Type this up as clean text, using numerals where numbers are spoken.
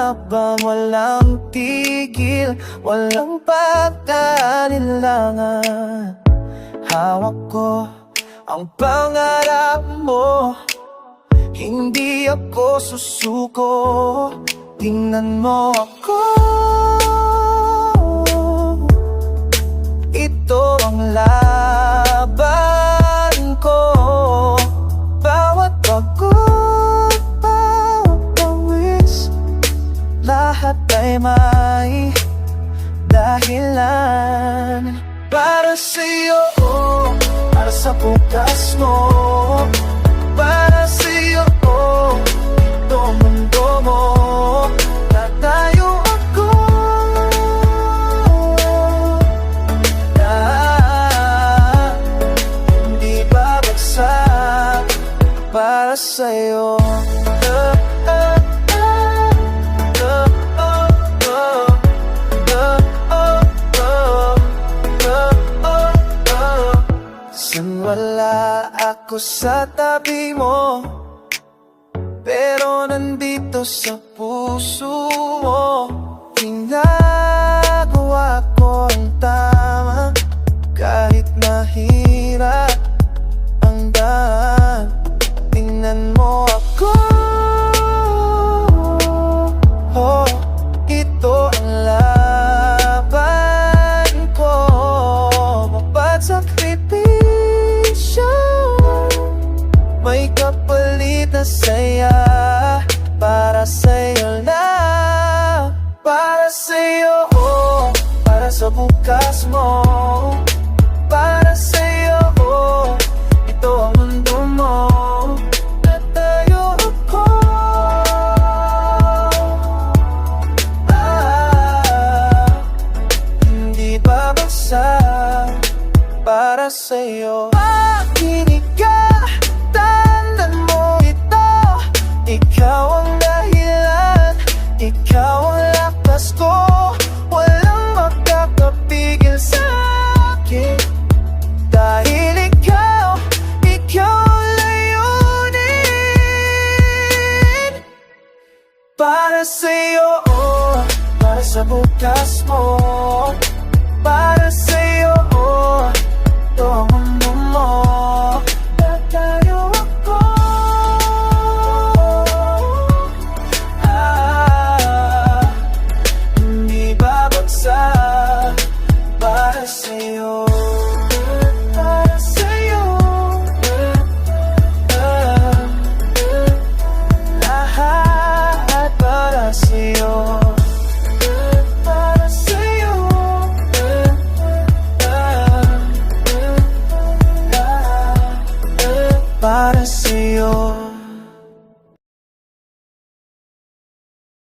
habang walang tigil, walang pagkalilangan. Hawak ko ang pangarap mo, hindi ako susuko. Tingnan mo ako, ito ang laban ko. Bawat pagod, bawat pawis, lahat ay may dahilan. Para sa'yo, para sa bukas mo, para sa'yo, ito mundo mo. Tatayo ako na hindi babagsak. Para sa'yo, wala ako sa tabi mo, pero nandito sa puso mo. Ginagawa ko ang tama, kahit mahirap ang daan. Tingnan mo ako, ito ang laban ko. Babat sakripisyo, may kapalit na saya. Para sa'yo na, para sa'yo, para sa bukas mo. Para sa'yo, ito ang mundo mo. Tatayo ako, hindi babagsak. Para sa'yo, makinig ka, tandaan mo ito. Ikaw ang dahilan, ikaw ang lakas ko. Walang makakapigil sa akin, dahil ikaw ang layunin. Para sa'yo, para sa bukas mo. Para sa'yo,